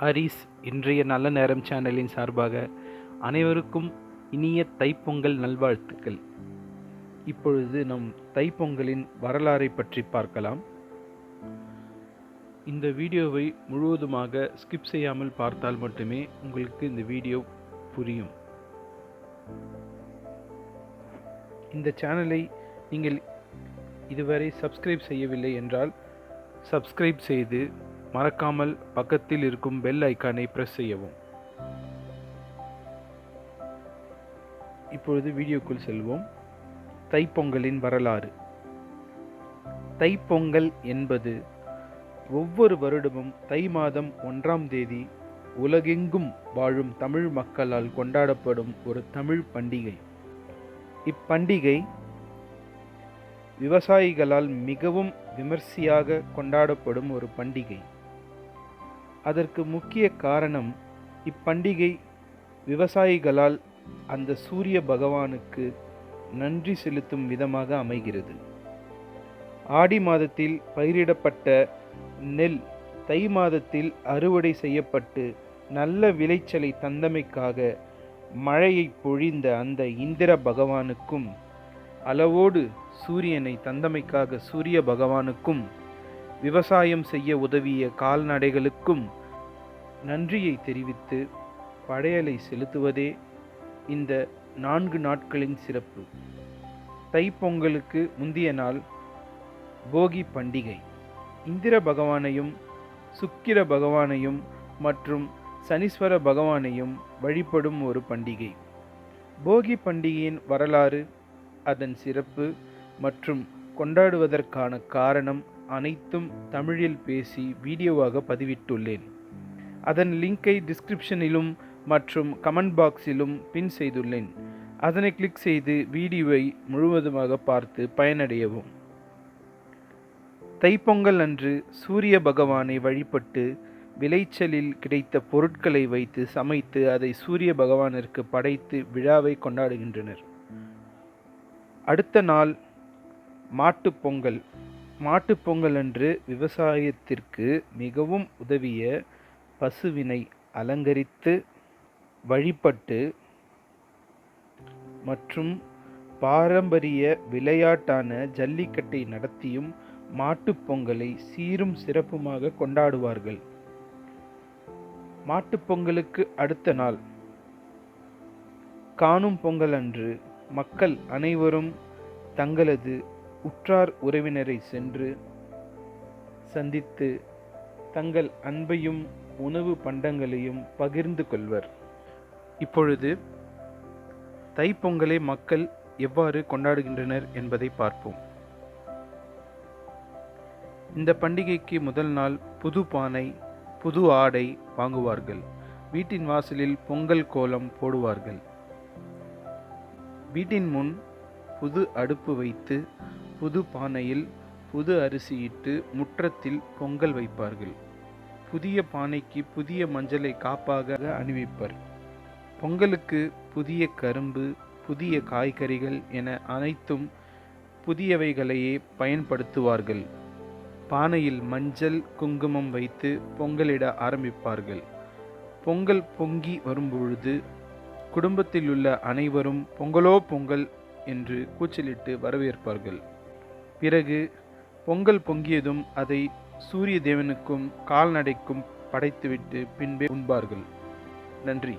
ஹரிஸ் இன்றைய நல்ல நேரம் சேனலின் சார்பாக அனைவருக்கும் இனிய தைப்பொங்கல் நல்வாழ்த்துக்கள். இப்பொழுது நம் தைப்பொங்கலின் வரலாறை பற்றி பார்க்கலாம். இந்த வீடியோவை முழுவதுமாக ஸ்கிப் செய்யாமல் பார்த்தால் மட்டுமே உங்களுக்கு இந்த வீடியோ புரியும். இந்த சேனலை நீங்கள் இதுவரை சப்ஸ்கிரைப் செய்யவில்லை என்றால் சப்ஸ்கிரைப் செய்து மறக்காமல் பக்கத்தில் இருக்கும் பெல் ஐக்கானை பிரஸ் செய்யவும். இப்பொழுது வீடியோக்குள் செல்வோம். தைப்பொங்கலின் வரலாறு. தைப்பொங்கல் என்பது ஒவ்வொரு வருடமும் தை மாதம் 1ஆம் தேதி உலகெங்கும் வாழும் தமிழ் மக்களால் கொண்டாடப்படும் ஒரு தமிழ் பண்டிகை. இப்பண்டிகை விவசாயிகளால் மிகவும் விமர்சையாக கொண்டாடப்படும் ஒரு பண்டிகை. அதற்கு முக்கிய காரணம், இப்பண்டிகை விவசாயிகளால் அந்த சூரிய பகவானுக்கு நன்றி செலுத்தும் விதமாக அமைகிறது. ஆடி மாதத்தில் பயிரிடப்பட்ட நெல் தை மாதத்தில் அறுவடை செய்யப்பட்டு நல்ல விளைச்சலை தந்தமைக்காக மழையை பொழிந்த அந்த இந்திர பகவானுக்கும், அளவோடு சூரியனை தந்தமைக்காக சூரிய பகவானுக்கும், விவசாயம் செய்ய உதவிய கால்நடைகளுக்கும் நன்றியை தெரிவித்து படையலை செலுத்துவதே இந்த 4 நாட்களின் சிறப்பு. தைப்பொங்கலுக்கு முந்திய நாள் போகி பண்டிகை. இந்திர பகவானையும் சுக்கிர பகவானையும் மற்றும் சனீஸ்வர பகவானையும் வழிபடும் ஒரு பண்டிகை. போகி பண்டிகையின் வரலாறு, அதன் சிறப்பு மற்றும் கொண்டாடுவதற்கான காரணம் அனைத்தும் தமிழில் பேசி வீடியோவாக பதிவிட்டுள்ளேன். அதன் லிங்கை டிஸ்கிரிப்ஷனிலும் மற்றும் கமெண்ட் பாக்ஸிலும் பின் செய்துள்ளேன். அதனை கிளிக் செய்து வீடியோவை முழுவதுமாக பார்த்து பயனடையவும். தைப்பொங்கல் அன்று சூரிய பகவானை வழிபட்டு விளைச்சலில் கிடைத்த பொருட்களை வைத்து சமைத்து அதை சூரிய பகவானிற்கு படைத்து விழாவை கொண்டாடுகின்றனர். அடுத்த நாள் மாட்டுப்பொங்கல். மாட்டுப்பொங்கல் அன்று விவசாயத்திற்கு மிகவும் உதவிய பசுவினை அலங்கரித்து வழிபட்டு மற்றும் பாரம்பரிய விளையாட்டான ஜல்லிக்கட்டை நடத்தியும் மாட்டுப்பொங்கலை சீரும் சிறப்புமாக கொண்டாடுவார்கள். மாட்டுப்பொங்கலுக்கு அடுத்த நாள் காணும் பொங்கல் அன்று மக்கள் அனைவரும் தங்களது உற்றார் உறவினரை சென்று சந்தித்து தங்கள் அன்பையும் உணவு பண்டங்களையும் பகிர்ந்து கொள்வர். இப்பொழுது தைப்பொங்கலை மக்கள் எவ்வாறு கொண்டாடுகின்றனர் என்பதை பார்ப்போம். இந்த பண்டிகைக்கு முதல் நாள் புது பானை, புது ஆடை வாங்குவார்கள். வீட்டின் வாசலில் பொங்கல் கோலம் போடுவார்கள். வீட்டின் முன் புது அடுப்பு வைத்து புது பானையில் புது அரிசியிட்டு முற்றத்தில் பொங்கல் வைப்பார்கள். புதிய பானைக்கு புதிய மஞ்சளை காப்பாக அணிவிப்பர். பொங்கலுக்கு புதிய கரும்பு, புதிய காய்கறிகள் என அனைத்தும் புதியவைகளையே பயன்படுத்துவார்கள். பானையில் மஞ்சள் குங்குமம் வைத்து பொங்கலிட ஆரம்பிப்பார்கள். பொங்கல் பொங்கி வரும்பொழுது குடும்பத்தில் உள்ள அனைவரும் பொங்கலோ பொங்கல் என்று கூச்சலிட்டு வரவேற்பார்கள். பிறகு பொங்கல் பொங்கியதும் அதை சூரிய தேவனுக்கும் கால்நடைக்கும் படைத்துவிட்டு பின்பே உண்பார்கள். நன்றி.